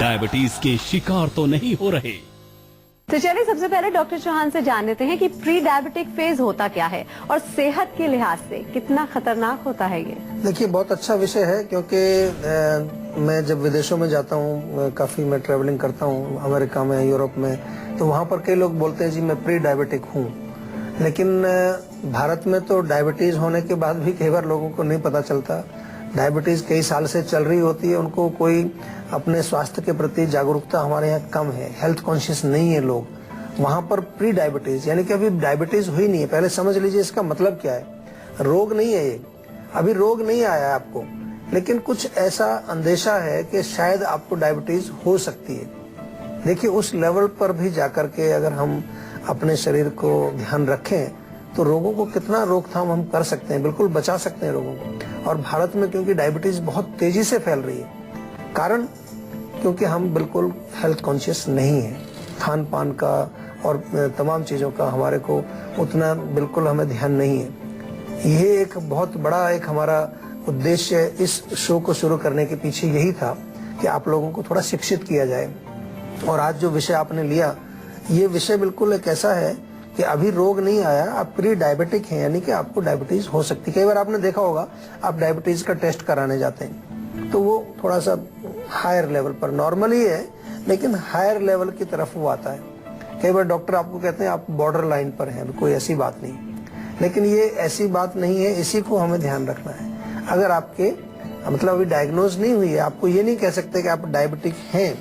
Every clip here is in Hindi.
डायबिटीज के शिकार तो नहीं हो रहे। तो चलिए सबसे पहले डॉक्टर चौहान से जान लेते हैं कि प्री डायबिटिक फेज होता क्या है और सेहत के लिहाज से कितना खतरनाक होता है ये। देखिए, बहुत अच्छा विषय है क्योंकि मैं जब विदेशों में जाता हूँ, काफी मैं ट्रैवलिंग करता हूँ, अमेरिका में, यूरोप में, तो वहाँ पर कई लोग बोलते हैं जी मैं प्री डायबिटिक हूँ। लेकिन भारत में तो डायबिटीज होने के बाद भी कई बार लोगों को नहीं पता चलता। डायबिटीज कई साल से चल रही होती है, उनको कोई अपने स्वास्थ्य के प्रति जागरूकता हमारे यहाँ कम है, हेल्थ कॉन्शियस नहीं है लोग। वहाँ पर प्री डायबिटीज यानी कि अभी डायबिटीज हुई नहीं है। पहले समझ लीजिए इसका मतलब क्या है। रोग नहीं है ये, अभी रोग नहीं आया है आपको, लेकिन कुछ ऐसा अंदेशा है कि शायद आपको डायबिटीज हो सकती है। देखिए, उस लेवल पर भी जाकर के अगर हम अपने शरीर को ध्यान रखें तो रोगों को कितना रोकथाम हम कर सकते हैं, बिल्कुल बचा सकते हैं रोगों को। और भारत में क्योंकि डायबिटीज बहुत तेजी से फैल रही है, कारण क्योंकि हम बिल्कुल हेल्थ कॉन्शियस नहीं है। खान पान का और तमाम चीजों का हमारे को उतना बिल्कुल हमें ध्यान नहीं है। ये एक बहुत बड़ा एक हमारा उद्देश्य इस शो को शुरू करने के पीछे यही था कि आप लोगों को थोड़ा शिक्षित किया जाए। और आज जो विषय आपने लिया, ये विषय बिल्कुल एक ऐसा है कि अभी रोग नहीं आया, आप प्री डायबिटिक हैं, यानी कि आपको डायबिटीज हो सकती है। कई बार आपने देखा होगा, आप डायबिटीज का टेस्ट कराने जाते हैं तो वो थोड़ा सा हायर लेवल पर, नॉर्मल ही है लेकिन हायर लेवल की तरफ वो आता है। कई बार डॉक्टर आपको कहते हैं आप बॉर्डर लाइन पर हैं, कोई ऐसी बात नहीं, लेकिन ये ऐसी बात नहीं है। इसी को हमें ध्यान रखना है। अगर आपके मतलब अभी डायग्नोज नहीं हुई है, आपको ये नहीं कह सकते कि आप डायबिटिक हैं,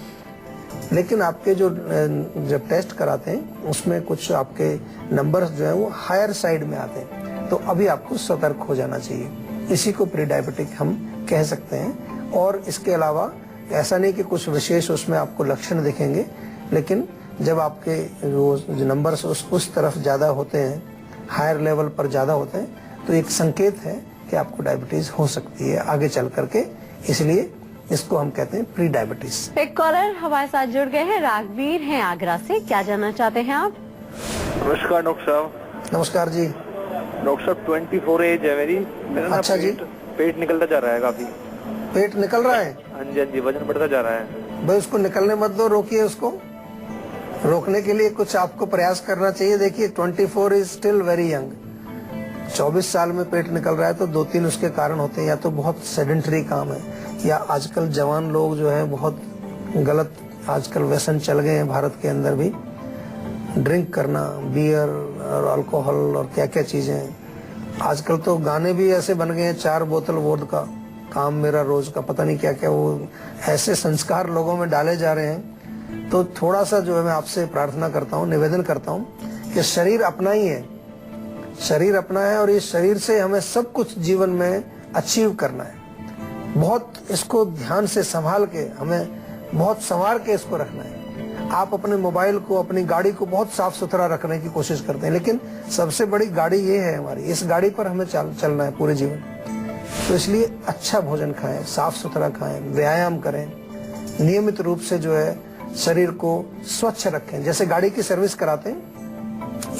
लेकिन आपके जो जब टेस्ट कराते हैं उसमें कुछ आपके नंबर्स जो है वो हायर साइड में आते हैं, तो अभी आपको सतर्क हो जाना चाहिए। इसी को प्री डायबिटिक हम कह सकते हैं। और इसके अलावा ऐसा नहीं कि कुछ विशेष उसमें आपको लक्षण दिखेंगे, लेकिन जब आपके जो नंबर्स उस तरफ ज्यादा होते हैं, हायर लेवल पर ज्यादा होते हैं, तो एक संकेत है कि आपको डायबिटीज हो सकती है आगे चल करके। इसलिए इसको हम कहते हैं प्री डायबिटीज। एक कॉलर हमारे साथ जुड़ गए हैं, राघवीर हैं आगरा से। क्या जानना चाहते हैं आप? नमस्कार डॉक्टर साहब। नमस्कार जी। डॉक्टर साहब 24 एज है मेरी। मेरा अच्छा जी। पेट निकलता जा रहा है काफी। पेट निकल रहा है? हाँ जी, वजन बढ़ता जा रहा है। भाई उसको निकलने मत दो, रोकिए उसको। रोकने के लिए कुछ आपको प्रयास करना चाहिए। देखिए 24 इज स्टिल वेरी यंग। 24 साल में पेट निकल रहा है तो 2-3 उसके कारण होते हैं। या तो बहुत सेडेंटरी काम है, या आजकल जवान लोग जो है बहुत गलत आजकल व्यसन चल गए हैं भारत के अंदर भी। ड्रिंक करना, बियर और अल्कोहल और क्या क्या चीजें हैं। आजकल तो गाने भी ऐसे बन गए हैं, 4 बोतल वोडका, काम मेरा रोज का, पता नहीं क्या क्या, वो ऐसे संस्कार लोगों में डाले जा रहे हैं। तो थोड़ा सा जो है मैं आपसे प्रार्थना करता हूँ, निवेदन करता हूँ कि शरीर अपना ही है, शरीर अपना है और इस शरीर से हमें सब कुछ जीवन में अचीव करना है। बहुत इसको ध्यान से संभाल के, हमें बहुत संवार के इसको रखना है। आप अपने मोबाइल को, अपनी गाड़ी को बहुत साफ सुथरा रखने की कोशिश करते हैं, लेकिन सबसे बड़ी गाड़ी ये है हमारी, इस गाड़ी पर हमें चलना है पूरे जीवन। तो इसलिए अच्छा भोजन खाएं, साफ सुथरा खाएं, व्यायाम करें, नियमित रूप से जो है शरीर को स्वच्छ रखें। जैसे गाड़ी की सर्विस कराते हैं,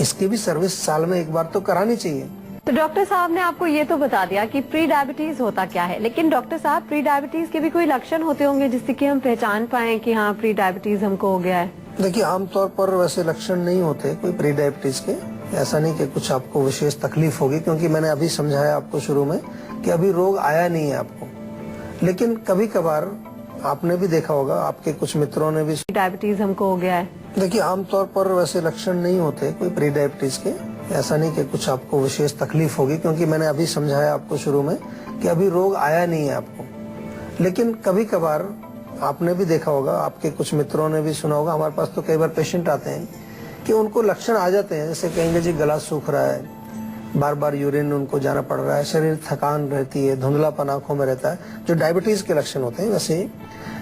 इसकी भी सर्विस साल में एक बार तो करानी चाहिए। तो डॉक्टर साहब ने आपको ये तो बता दिया कि प्री डायबिटीज होता क्या है, लेकिन डॉक्टर साहब प्री डायबिटीज के भी कोई लक्षण होते होंगे जिससे कि हम पहचान पाएं कि हाँ प्री डायबिटीज हमको हो गया है? देखिए, आमतौर पर वैसे लक्षण नहीं होते कोई प्री डायबिटीज के। ऐसा नहीं कि कुछ आपको विशेष तकलीफ होगी, क्योंकि मैंने अभी समझाया आपको शुरू में कि अभी रोग आया नहीं है आपको। लेकिन कभी कभार आपने भी देखा होगा, आपके कुछ मित्रों ने भी डायबिटीज हमको हो गया है। देखिए, आमतौर पर वैसे लक्षण नहीं होते कोई प्री डायबिटीज के। ऐसा नहीं कि कुछ आपको विशेष तकलीफ होगी, क्योंकि मैंने अभी समझाया आपको शुरू में कि अभी रोग आया नहीं है आपको। लेकिन कभी कभार आपने भी देखा होगा, आपके कुछ मित्रों ने भी सुना होगा, हमारे पास तो कई बार पेशेंट आते हैं कि उनको लक्षण आ जाते हैं, जैसे कहेंगे जी गला सूख रहा है, बार बार यूरिन उनको जाना पड़ रहा है, शरीर थकान रहती है, धुंधलापन आंखों में रहता है, जो डायबिटीज के लक्षण होते हैं वैसे ही।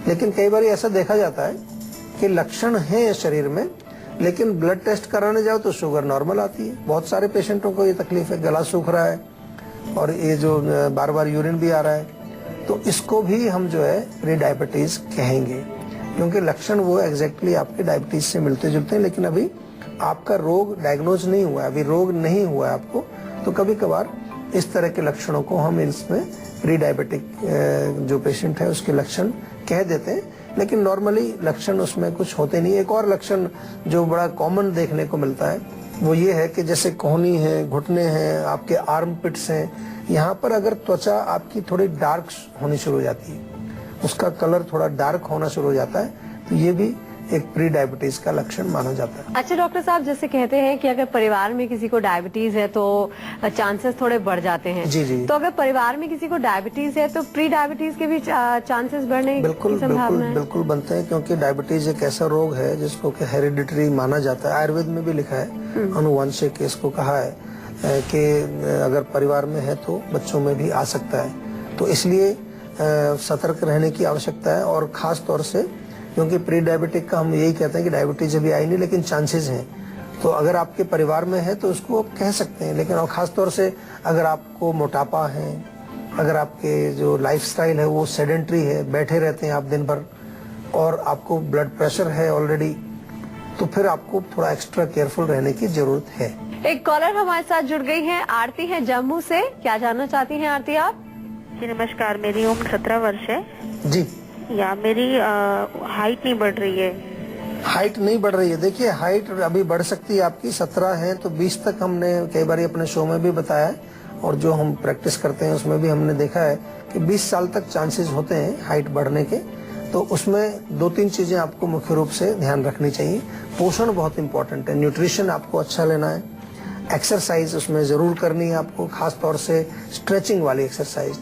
लेकिन कई बार ऐसा देखा जाता है कि लक्षण है शरीर में, लेकिन ब्लड टेस्ट कराने जाओ तो शुगर नॉर्मल आती है। बहुत सारे पेशेंटों को ये तकलीफ है, गला सूख रहा है और ये जो बार बार यूरिन भी आ रहा है, तो इसको भी हम जो है प्री डायबिटीज कहेंगे, क्योंकि लक्षण वो एग्जैक्टली आपके डायबिटीज से मिलते जुलते हैं। लेकिन अभी आपका रोग डायग्नोज नहीं हुआ है, अभी रोग नहीं हुआ है आपको, तो कभी कभार इस तरह के लक्षणों को हम इसमें प्री डायबिटिक जो पेशेंट है उसके लक्षण कह देते हैं। लेकिन नॉर्मली लक्षण उसमें कुछ होते नहीं। एक और लक्षण जो बड़ा कॉमन देखने को मिलता है वो ये है कि जैसे कोहनी है, घुटने हैं, आपके आर्म पिट्स हैं, यहाँ पर अगर त्वचा आपकी थोड़ी डार्क होनी शुरू हो जाती है, उसका कलर थोड़ा डार्क होना शुरू हो जाता है, तो ये भी एक प्री डायबिटीज का लक्षण माना जाता है। अच्छा डॉक्टर साहब, जैसे कहते हैं कि अगर परिवार में किसी को डायबिटीज है तो चांसेस थोड़े बढ़ जाते हैं। जी जी। तो अगर परिवार में किसी को डायबिटीज है तो प्री डायबिटीज के भी चांसेस बढ़ने की संभावना है? बिल्कुल बनते हैं, क्योंकि डायबिटीज एक ऐसा रोग है जिसको कि हेरिडिटरी माना जाता है। आयुर्वेद में भी लिखा है, अनुवांशिक इसको कहा है कि अगर परिवार में है तो बच्चों में भी आ सकता है। तो इसलिए सतर्क रहने की आवश्यकता है, और खास तौर से क्योंकि प्री डायबिटिक का हम यही कहते हैं कि डायबिटीज अभी आई नहीं लेकिन चांसेस हैं, तो अगर आपके परिवार में है तो उसको आप कह सकते हैं। लेकिन और खास तौर से अगर आपको मोटापा है, अगर आपके जो लाइफस्टाइल है वो सेडेंट्री है, बैठे रहते हैं आप दिन भर, और आपको ब्लड प्रेशर है ऑलरेडी, तो फिर आपको थोड़ा एक्स्ट्रा केयरफुल रहने की जरूरत है। एक कॉलर हमारे साथ जुड़ गई है, आरती है जम्मू से। क्या जानना चाहती हैं आरती आप? जी नमस्कार, मेरी उम्र 17 वर्ष है। जी। या मेरी हाइट नहीं बढ़ रही है। हाइट नहीं बढ़ रही है? देखिए, हाइट अभी बढ़ सकती है आपकी, 17 है तो 20 तक हमने कई बार अपने शो में भी बताया है, और जो हम प्रैक्टिस करते हैं उसमें भी हमने देखा है कि 20 साल तक चांसेस होते हैं हाइट बढ़ने के। तो उसमें 2-3 चीजें आपको मुख्य रूप से ध्यान रखनी चाहिए। पोषण बहुत इंपॉर्टेंट है, न्यूट्रिशन आपको अच्छा लेना है, एक्सरसाइज उसमें जरूर करनी है आपको, खास तौर से स्ट्रेचिंग वाली एक्सरसाइज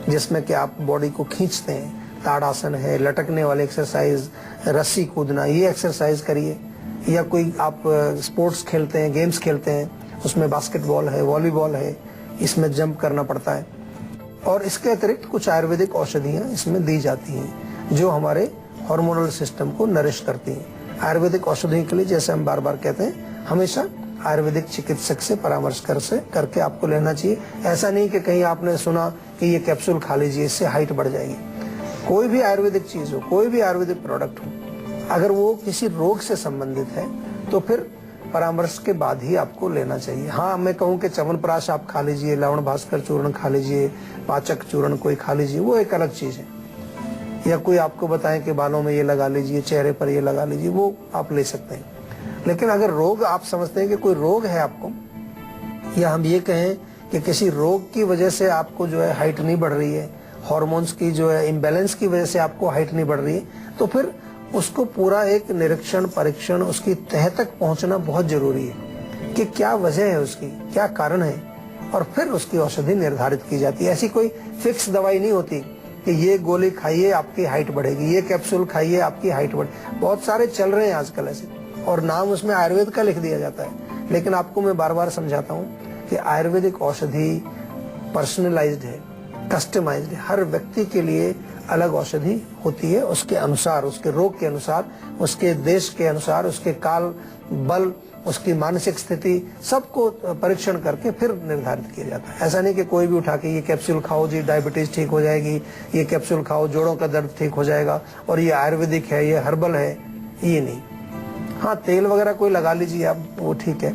जिसमें कि आप बॉडी को खींचते हैं, ताड़ासन है, लटकने वाली एक्सरसाइज, रस्सी कूदना, ये एक्सरसाइज करिए। या कोई आप स्पोर्ट्स खेलते हैं, गेम्स खेलते हैं, उसमें बास्केटबॉल है, वॉलीबॉल है, इसमें जंप करना पड़ता है। और इसके अतिरिक्त कुछ आयुर्वेदिक औषधियां इसमें दी जाती हैं जो हमारे हार्मोनल सिस्टम को नरिश करती हैं। आयुर्वेदिक औषधियों के लिए, जैसे हम बार बार कहते हैं, हमेशा आयुर्वेदिक चिकित्सक से परामर्श करके आपको लेना चाहिए। ऐसा नहीं कि कहीं आपने सुना कि ये कैप्सूल खा लीजिए इससे हाइट बढ़ जाएगी। कोई भी आयुर्वेदिक चीज हो, कोई भी आयुर्वेदिक प्रोडक्ट हो, अगर वो किसी रोग से संबंधित है तो फिर परामर्श के बाद ही आपको लेना चाहिए। हाँ, मैं कहूँ कि च्यवनप्राश आप खा लीजिए, लवण भास्कर चूर्ण खा लीजिए, पाचक चूर्ण कोई खा लीजिए, वो एक अलग चीज है। या कोई आपको बताएं कि बालों में ये लगा लीजिए, चेहरे पर ये लगा लीजिए, वो आप ले सकते हैं। लेकिन अगर रोग आप समझते हैं कि कोई रोग है आपको, या हम ये कहें कि किसी रोग की वजह से आपको जो है हाइट नहीं बढ़ रही है, हार्मोन्स की जो है इम्बैलेंस की वजह से आपको हाइट नहीं बढ़ रही है, तो फिर उसको पूरा एक निरीक्षण, परीक्षण, उसकी तह तक पहुंचना बहुत जरूरी है कि क्या वजह है उसकी, क्या कारण है, और फिर उसकी औषधि निर्धारित की जाती है। ऐसी कोई फिक्स दवाई नहीं होती कि ये गोली खाइए आपकी हाइट बढ़ेगी, ये कैप्सूल खाइए आपकी हाइट बढ़ेगी। बहुत सारे चल रहे हैं आजकल ऐसे, और नाम उसमें आयुर्वेद का लिख दिया जाता है। लेकिन आपको मैं बार बार समझाता हूँ कि आयुर्वेदिक औषधि पर्सनलाइज्ड है, कस्टमाइज्ड है। हर व्यक्ति के लिए अलग औषधि होती है, उसके अनुसार, उसके रोग के अनुसार, उसके देश के अनुसार, उसके काल, बल, उसकी मानसिक स्थिति, सबको परीक्षण करके फिर निर्धारित किया जाता है। ऐसा नहीं कि कोई भी उठा के ये कैप्सूल खाओ जी डायबिटीज ठीक हो जाएगी, ये कैप्सूल खाओ जोड़ों का दर्द ठीक हो जाएगा, और ये आयुर्वेदिक है, ये हर्बल है, ये नहीं। हाँ, तेल वगैरह कोई लगा लीजिए आप, वो ठीक है,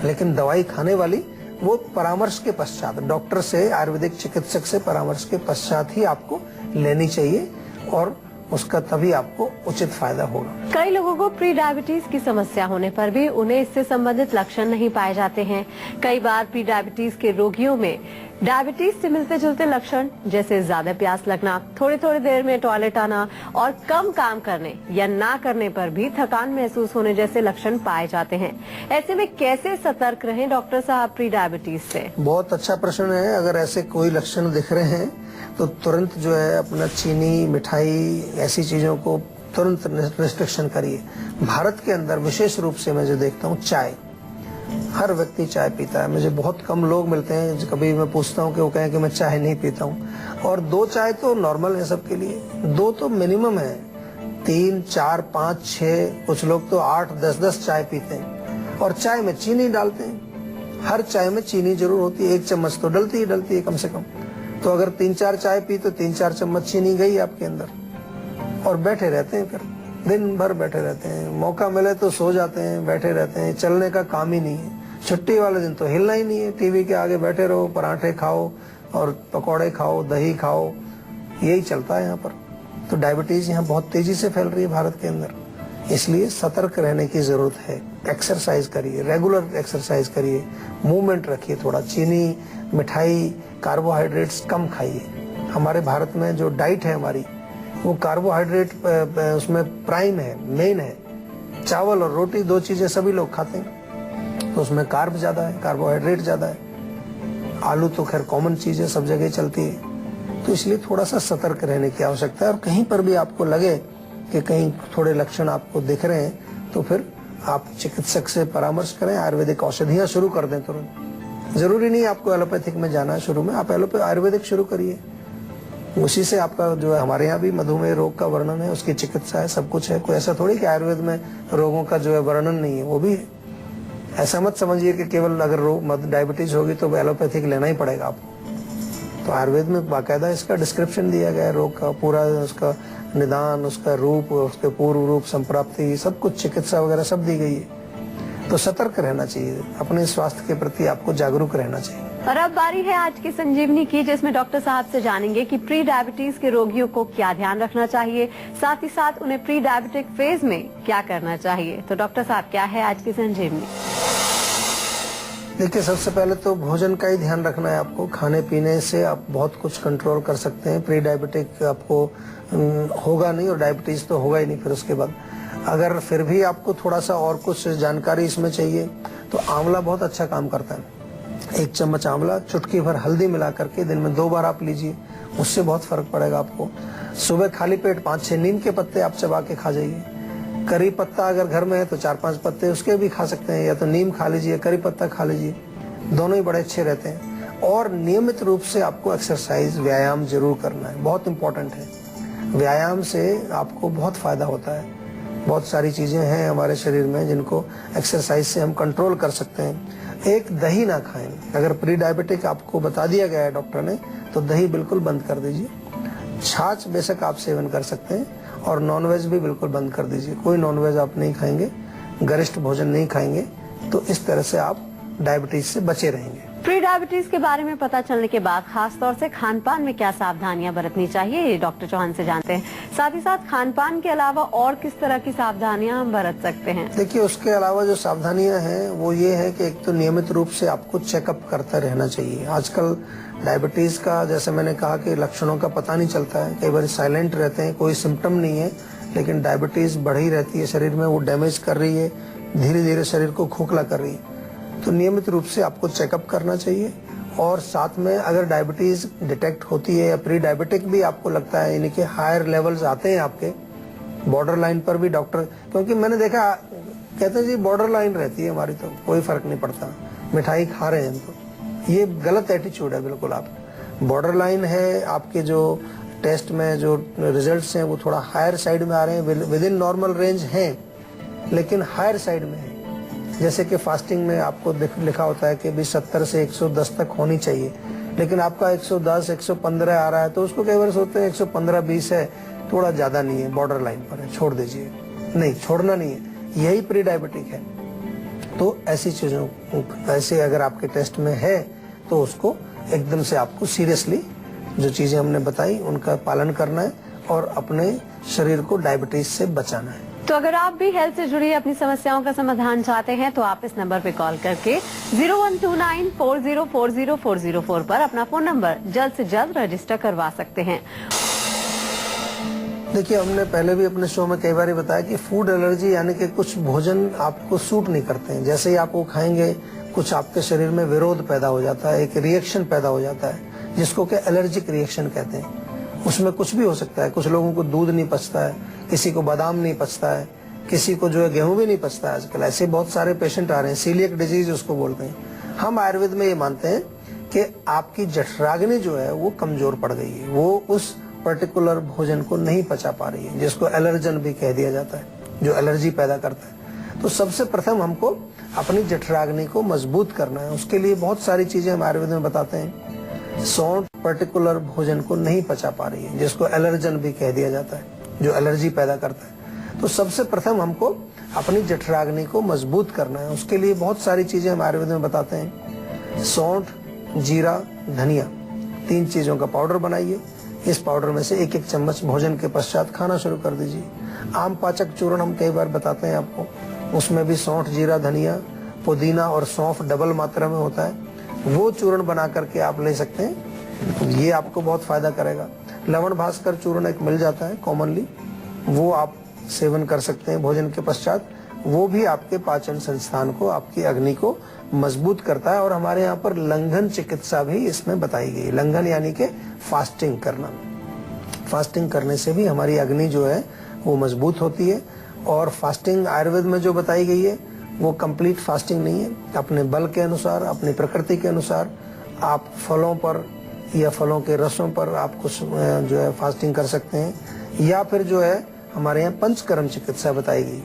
लेकिन दवाई खाने वाली वो परामर्श के पश्चात, डॉक्टर से, आयुर्वेदिक चिकित्सक से परामर्श के पश्चात ही आपको लेनी चाहिए, और उसका तभी आपको उचित फायदा होगा। कई लोगों को प्री डायबिटीज की समस्या होने पर भी उन्हें इससे संबंधित लक्षण नहीं पाए जाते हैं। कई बार प्री डायबिटीज के रोगियों में डायबिटीज से मिलते जुलते लक्षण, जैसे ज्यादा प्यास लगना, थोड़ी थोड़ी देर में टॉयलेट आना, और कम काम करने या ना करने पर भी थकान महसूस होने जैसे लक्षण पाए जाते हैं। ऐसे में कैसे सतर्क रहें डॉक्टर साहब प्री डायबिटीज से? बहुत अच्छा प्रश्न है। अगर ऐसे कोई लक्षण दिख रहे हैं तो तुरंत जो है अपना चीनी, मिठाई, ऐसी चीजों को तुरंत रिस्ट्रिक्शन करिए। भारत के अंदर विशेष रूप से मैं जो देखता हूँ, चाय, हर व्यक्ति चाय पीता है। मुझे बहुत कम लोग मिलते हैं, कभी मैं पूछता हूँ कि वो कहें कि मैं चाय नहीं पीता हूँ, और 2 चाय तो नॉर्मल है सबके लिए, 2 तो मिनिमम है, 3, 4, 5, 6, कुछ लोग तो 8, 10 चाय पीते हैं, और चाय में चीनी डालते हैं। हर चाय में चीनी जरूर होती है, 1 चम्मच तो डलती है कम से कम। तो अगर 3-4 चाय पी तो 3-4 चम्मच चीनी गई आपके अंदर, और बैठे रहते हैं, फिर दिन भर बैठे रहते हैं, मौका मिले तो सो जाते हैं, बैठे रहते हैं, चलने का काम ही नहीं है। छुट्टी वाले दिन तो हिलना ही नहीं है, टीवी के आगे बैठे रहो, पराठे खाओ और पकौड़े खाओ, दही खाओ, यही चलता है यहाँ पर। तो डायबिटीज यहाँ बहुत तेजी से फैल रही है भारत के अंदर, इसलिए सतर्क रहने की जरूरत है। एक्सरसाइज करिए, रेगुलर एक्सरसाइज करिए, मूवमेंट रखिए, थोड़ा चीनी, मिठाई, कार्बोहाइड्रेट्स कम खाइए। हमारे भारत में जो डाइट है हमारी, वो कार्बोहाइड्रेट उसमें प्राइम है, मेन है। चावल और रोटी 2 चीजें सभी लोग खाते हैं, तो उसमें कार्ब ज्यादा है, कार्बोहाइड्रेट ज्यादा है। आलू तो खैर कॉमन चीज है, सब जगह चलती है, तो इसलिए थोड़ा सा सतर्क रहने की आवश्यकता है। और कहीं पर भी आपको लगे कि कहीं थोड़े लक्षण आपको दिख रहे हैं, तो फिर आप चिकित्सक से परामर्श करें, आयुर्वेदिक औषधियां शुरू कर दें तुरंत। जरूरी नहीं आपको एलोपैथिक में जाना है शुरू में, आप आयुर्वेदिक शुरू करिए, उसी से आपका जो है, हमारे यहाँ भी मधुमेह रोग का वर्णन है, उसकी चिकित्सा है, सब कुछ है। कोई ऐसा थोड़ी कि आयुर्वेद में रोगों का जो है वर्णन नहीं है, वो भी है। ऐसा मत समझिए कि केवल अगर रोग डायबिटीज होगी तो एलोपैथिक लेना ही पड़ेगा आपको। तो आयुर्वेद में बाकायदा इसका डिस्क्रिप्शन दिया गया है, रोग का पूरा, उसका निदान, उसका रूप, उसके पूर्व रूप, संप्राप्ति, सब कुछ चिकित्सा वगैरह सब दी गई है। तो सतर्क रहना चाहिए, अपने स्वास्थ्य के प्रति आपको जागरूक रहना चाहिए। और अब बारी है आज की संजीवनी की, जिसमें डॉक्टर साहब से जानेंगे कि प्री डायबिटीज के रोगियों को क्या ध्यान रखना चाहिए, साथ ही साथ उन्हें प्री डायबिटिक फेज में क्या करना चाहिए। तो डॉक्टर साहब, क्या है आज की संजीवनी? देखिए, सबसे पहले तो भोजन का ही ध्यान रखना है आपको। खाने पीने से आप बहुत कुछ कंट्रोल कर सकते हैं। प्री डायबिटिक आपको होगा नहीं, और डायबिटीज तो होगा ही नहीं फिर उसके बाद। अगर फिर भी आपको थोड़ा सा और कुछ जानकारी इसमें चाहिए, तो आंवला बहुत अच्छा काम करता है। 1 चम्मच आंवला, चुटकी भर हल्दी मिला करके दिन में 2 बार आप लीजिए, उससे बहुत फर्क पड़ेगा आपको। सुबह खाली पेट 5-6 नीम के पत्ते आप चबा के खा जाइए। करी पत्ता अगर घर में है तो 4-5 पत्ते उसके भी खा सकते हैं, या तो नीम खा लीजिए, करी पत्ता खा लीजिए, दोनों ही बड़े अच्छे रहते हैं। और नियमित रूप से आपको एक्सरसाइज, व्यायाम जरूर करना है, बहुत इंपॉर्टेंट है। व्यायाम से आपको बहुत फायदा होता है। बहुत सारी चीजें हैं हमारे शरीर में जिनको एक्सरसाइज से हम कंट्रोल कर सकते हैं। एक दही ना खाएं, अगर प्री डायबिटिक आपको बता दिया गया है डॉक्टर ने, तो दही बिल्कुल बंद कर दीजिए। छाछ बेशक आप सेवन कर सकते हैं, और नॉनवेज भी बिल्कुल बंद कर दीजिए। कोई नॉनवेज आप नहीं खाएंगे, गरिष्ठ भोजन नहीं खाएंगे, तो इस तरह से आप डायबिटीज से बचे रहेंगे। प्री डायबिटीज के बारे में पता चलने के बाद खास तौर से खान पान में क्या सावधानियां बरतनी चाहिए, ये डॉक्टर चौहान से जानते हैं। साथ ही साथ खान पान के अलावा और किस तरह की सावधानियां हम बरत सकते हैं? देखिए, उसके अलावा जो सावधानियां हैं वो ये है कि एक तो नियमित रूप से आपको चेकअप करता रहना चाहिए। आजकल डायबिटीज का, जैसे मैंने कहा, कि लक्षणों का पता नहीं चलता है, कई बार साइलेंट रहते हैं, कोई सिम्टम नहीं है, लेकिन डायबिटीज बढ़ी रहती है शरीर में, वो डैमेज कर रही है, धीरे धीरे शरीर को खोखला कर रही है। तो नियमित रूप से आपको चेकअप करना चाहिए। और साथ में अगर डायबिटीज डिटेक्ट होती है या प्री डायबिटिक भी आपको लगता है, यानी कि हायर लेवल्स आते हैं आपके, बॉर्डर लाइन पर भी डॉक्टर, क्योंकि मैंने देखा, कहते हैं जी बॉर्डर लाइन रहती है हमारी, तो कोई फर्क नहीं पड़ता, मिठाई खा रहे हैं, तो ये गलत एटीट्यूड है बिल्कुल। आप बॉर्डर लाइन है, आपके जो टेस्ट में जो रिजल्ट्स हैं वो थोड़ा हायर साइड में आ रहे हैं, विद इन नॉर्मल रेंज हैं, लेकिन हायर साइड में है। जैसे कि फास्टिंग में आपको लिखा होता है कि भी 70 से 110 तक होनी चाहिए, लेकिन आपका 110, 115 आ रहा है, तो उसको कई बार सोचते हैं 115-20 है, थोड़ा ज्यादा नहीं है, बॉर्डर लाइन पर है, छोड़ दीजिए। नहीं, छोड़ना नहीं है, यही प्री डायबिटिक है। तो ऐसी चीजों, ऐसे अगर आपके टेस्ट में है, तो उसको एकदम से आपको सीरियसली जो चीजें हमने बताई उनका पालन करना है, और अपने शरीर को डायबिटीज से बचाना है। तो अगर आप भी हेल्थ से जुड़ी अपनी समस्याओं का समाधान चाहते हैं, तो आप इस नंबर पे कॉल करके 0129404004 पर अपना फोन नंबर जल्द से जल्द रजिस्टर करवा सकते हैं। देखिए, हमने पहले भी अपने शो में कई बार बताया कि फूड एलर्जी यानी कि कुछ भोजन आपको सूट नहीं करते हैं। जैसे ही आप वो खाएंगे, कुछ आपके शरीर में विरोध पैदा हो जाता है, एक रिएक्शन पैदा हो जाता है, जिसको कि एलर्जिक रिएक्शन कहते हैं। उसमें कुछ भी हो सकता है। कुछ लोगों को दूध नहीं पचता है, किसी को बादाम नहीं पचता है, किसी को जो है गेहूं भी नहीं पचता है। आजकल ऐसे बहुत सारे पेशेंट आ रहे हैं, सीलियक डिजीज उसको बोलते हैं। हम आयुर्वेद में ये मानते हैं कि आपकी जठराग्नि जो है वो कमजोर पड़ गई है, वो उस पर्टिकुलर भोजन को नहीं पचा पा रही है, जिसको एलर्जन भी कह दिया जाता है, जो एलर्जी पैदा करता है। तो सबसे प्रथम हमको अपनी जठराग्नि को मजबूत करना है। उसके लिए बहुत सारी चीजें हम आयुर्वेद में बताते हैं। सौंठ पर्टिकुलर भोजन को नहीं पचा पा रही है, जिसको एलर्जन भी कह दिया जाता है, जो एलर्जी पैदा करता है। तो सबसे प्रथम हमको अपनी जठराग्नि को मजबूत करना है। उसके लिए बहुत सारी चीजें हम आयुर्वेद में बताते हैं। सौंठ, जीरा, धनिया, 3 चीजों का पाउडर बनाइए, इस पाउडर में से 1-1 चम्मच भोजन के पश्चात खाना शुरू कर दीजिए। आम पाचक चूर्ण हम कई बार बताते हैं आपको, उसमें भी सौंठ, जीरा, धनिया, पुदीना और सौंफ डबल मात्रा में होता है। वो चूर्ण बना करके आप ले सकते हैं, ये आपको बहुत फायदा करेगा। लवण भास्कर चूर्ण एक मिल जाता है कॉमनली, वो आप सेवन कर सकते हैं भोजन के पश्चात। वो भी आपके पाचन संस्थान को, आपकी अग्नि को मजबूत करता है। और हमारे यहाँ पर लंघन चिकित्सा भी इसमें बताई गई। लंघन यानी कि फास्टिंग करना। फास्टिंग करने से भी हमारी अग्नि जो है वो मजबूत होती है। और फास्टिंग आयुर्वेद में जो बताई गई है वो कंप्लीट फास्टिंग नहीं है। अपने बल के अनुसार, अपनी प्रकृति के अनुसार आप फलों पर या फलों के रसों पर आपको जो है फास्टिंग कर सकते हैं। या फिर जो है हमारे यहाँ पंचकर्म चिकित्सा बताई गई।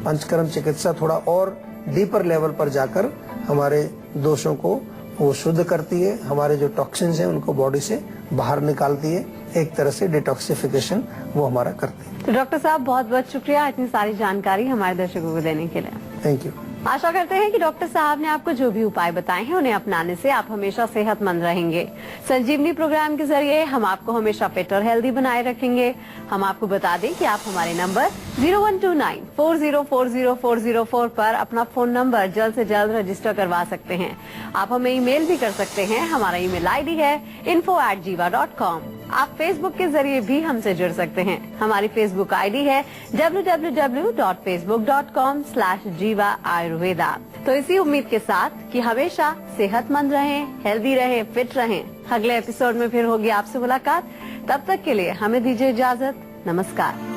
पंचकर्म चिकित्सा थोड़ा और डीपर लेवल पर जाकर हमारे दोषों को वो शुद्ध करती है, हमारे जो टॉक्सिन्स हैं उनको बॉडी से बाहर निकालती है। एक तरह से डिटॉक्सिफिकेशन वो हमारा करती है। तो डॉक्टर साहब बहुत बहुत शुक्रिया इतनी सारी जानकारी हमारे दर्शकों को देने के लिए। Thank you. आशा करते हैं कि डॉक्टर साहब ने आपको जो भी उपाय बताए हैं उन्हें अपनाने से आप हमेशा सेहतमंद रहेंगे। संजीवनी प्रोग्राम के जरिए हम आपको हमेशा फिट और हेल्दी बनाए रखेंगे। हम आपको बता दें कि आप हमारे नंबर 0129404040 पर अपना फोन नंबर जल्द से जल्द रजिस्टर करवा सकते हैं। आप हमें ईमेल भी कर सकते हैं। हमारा ईमेल आईडी है info@jiva.com। आप फेसबुक के जरिए भी हमसे जुड़ सकते हैं। हमारी फेसबुक आईडी है www.facebook.com/jiva ayurveda। तो इसी उम्मीद के साथ कि हमेशा सेहतमंद रहें, हेल्दी रहें, फिट रहें। अगले एपिसोड में फिर होगी आपसे मुलाकात। तब तक के लिए हमें दीजिए इजाजत। नमस्कार।